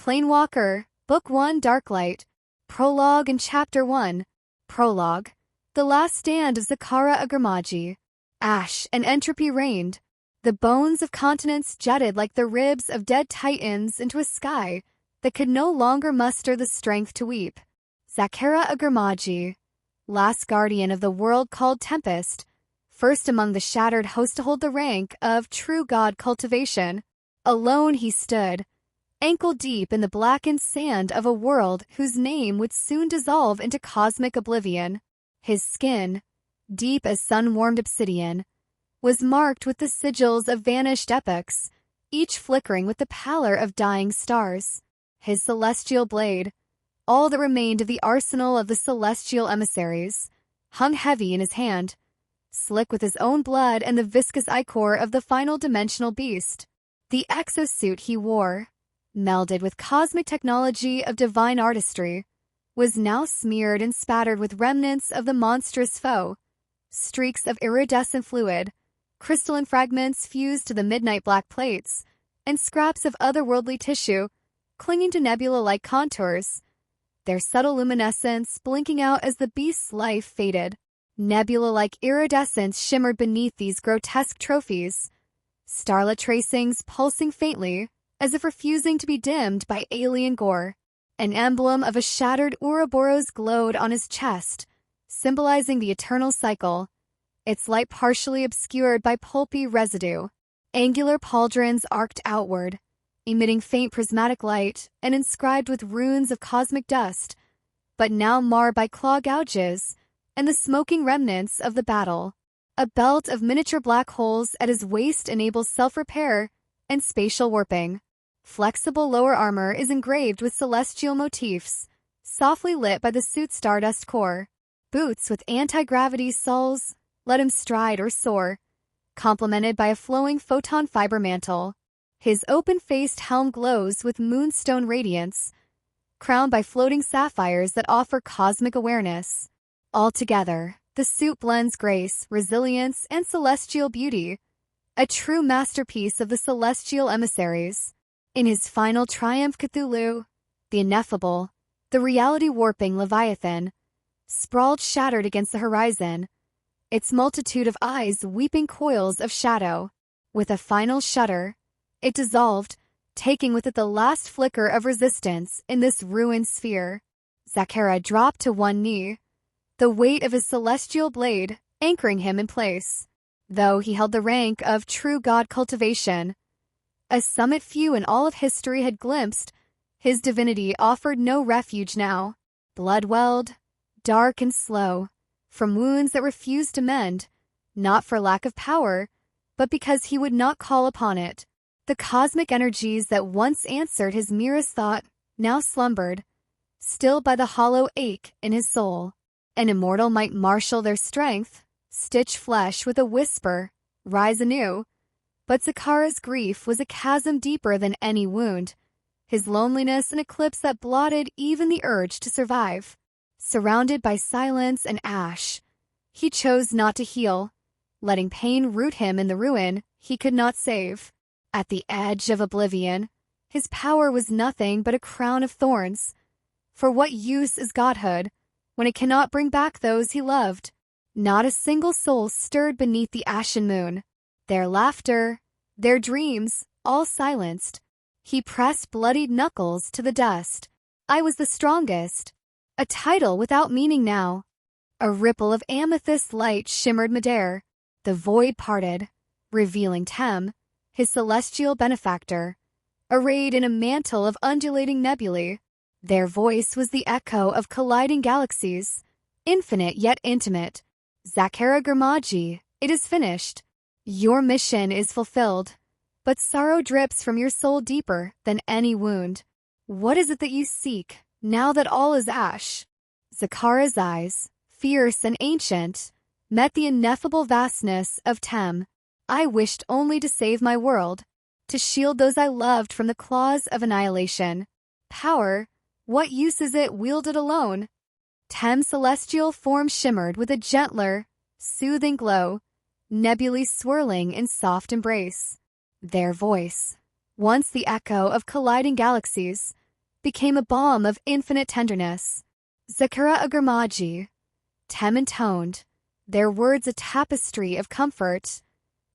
Planewalker, Book 1 Darklight, Prologue and Chapter 1. Prologue. The last stand of Zakara Agrumaji. Ash and entropy reigned. The bones of continents jetted like the ribs of dead titans into a sky that could no longer muster the strength to weep. Zakara Agrumaji, last guardian of the world called Tempest, first among the shattered host to hold the rank of true god cultivation. Alone he stood, ankle deep in the blackened sand of a world whose name would soon dissolve into cosmic oblivion. His skin, deep as sun-warmed obsidian, was marked with the sigils of vanished epochs, each flickering with the pallor of dying stars. His celestial blade, all that remained of the arsenal of the celestial emissaries, hung heavy in his hand, slick with his own blood and the viscous ichor of the final dimensional beast. The exosuit he wore, melded with cosmic technology of divine artistry, was now smeared and spattered with remnants of the monstrous foe, streaks of iridescent fluid, crystalline fragments fused to the midnight black plates, and scraps of otherworldly tissue clinging to nebula-like contours, their subtle luminescence blinking out as the beast's life faded. Nebula-like iridescence shimmered beneath these grotesque trophies, starlit tracings pulsing faintly as if refusing to be dimmed by alien gore. An emblem of a shattered Ouroboros glowed on his chest, symbolizing the eternal cycle, its light partially obscured by pulpy residue. Angular pauldrons arced outward, emitting faint prismatic light and inscribed with runes of cosmic dust, but now marred by claw gouges and the smoking remnants of the battle. A belt of miniature black holes at his waist enables self-repair and spatial warping. Flexible lower armor is engraved with celestial motifs, softly lit by the suit's stardust core. Boots with anti-gravity soles let him stride or soar, complemented by a flowing photon fiber mantle. His open-faced helm glows with moonstone radiance, crowned by floating sapphires that offer cosmic awareness. Altogether, the suit blends grace, resilience, and celestial beauty, a true masterpiece of the celestial emissaries. In his final triumph, Cthulhu, the ineffable, the reality-warping Leviathan, sprawled shattered against the horizon, its multitude of eyes weeping coils of shadow. With a final shudder, it dissolved, taking with it the last flicker of resistance in this ruined sphere. Zakara dropped to one knee, the weight of his celestial blade anchoring him in place. Though he held the rank of true god cultivation, a summit few in all of history had glimpsed, his divinity offered no refuge now. Blood-welled, dark and slow, from wounds that refused to mend, not for lack of power, but because he would not call upon it. The cosmic energies that once answered his merest thought now slumbered, stilled by the hollow ache in his soul. An immortal might marshal their strength, stitch flesh with a whisper, rise anew. But Zakara's grief was a chasm deeper than any wound, his loneliness an eclipse that blotted even the urge to survive. Surrounded by silence and ash, he chose not to heal, letting pain root him in the ruin he could not save. At the edge of oblivion, his power was nothing but a crown of thorns. For what use is godhood when it cannot bring back those he loved? Not a single soul stirred beneath the ashen moon, their laughter, their dreams, all silenced. He pressed bloodied knuckles to the dust. I was the strongest. A title without meaning now. A ripple of amethyst light shimmered midair. The void parted, revealing Tem, his celestial benefactor, arrayed in a mantle of undulating nebulae. Their voice was the echo of colliding galaxies, infinite yet intimate. Zakara Agrumaji, it is finished. Your mission is fulfilled, but sorrow drips from your soul deeper than any wound. What is it that you seek, now that all is ash? Zakara's eyes, fierce and ancient, met the ineffable vastness of Tem. I wished only to save my world, to shield those I loved from the claws of annihilation. Power, what use is it wielded alone? Tem's celestial form shimmered with a gentler, soothing glow, nebulae swirling in soft embrace. Their voice, once the echo of colliding galaxies, became a balm of infinite tenderness. Zakara Agrumaji, Tem intoned, their words a tapestry of comfort.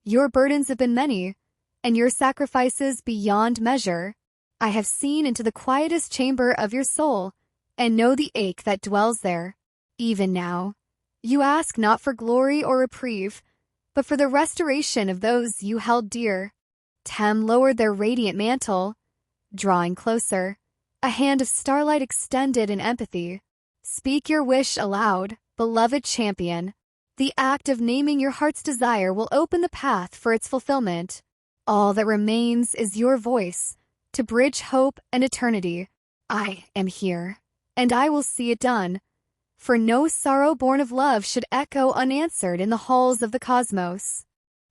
Your burdens have been many, and your sacrifices beyond measure. I have seen into the quietest chamber of your soul, and know the ache that dwells there. Even now, you ask not for glory or reprieve, but for the restoration of those you held dear. Tem lowered their radiant mantle, drawing closer, a hand of starlight extended in empathy. Speak your wish aloud, beloved champion. The act of naming your heart's desire will open the path for its fulfillment. All that remains is your voice, to bridge hope and eternity. I am here, and I will see it done. For no sorrow born of love should echo unanswered in the halls of the cosmos.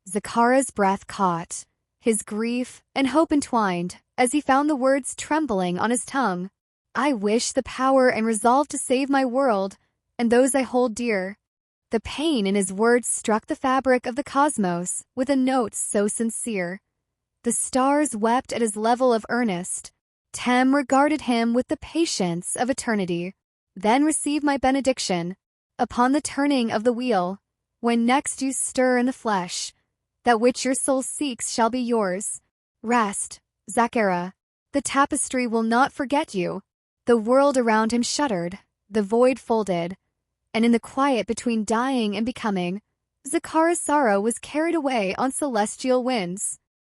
Zakara's breath caught, his grief and hope entwined, as he found the words trembling on his tongue. I wish the power and resolve to save my world and those I hold dear. The pain in his words struck the fabric of the cosmos with a note so sincere. The stars wept at his level of earnest. Tem regarded him with the patience of eternity. Then receive my benediction. Upon the turning of the wheel, when next you stir in the flesh, that which your soul seeks shall be yours. Rest, Zakara. The tapestry will not forget you. The world around him shuddered, the void folded, and in the quiet between dying and becoming, Zakara's sorrow was carried away on celestial winds.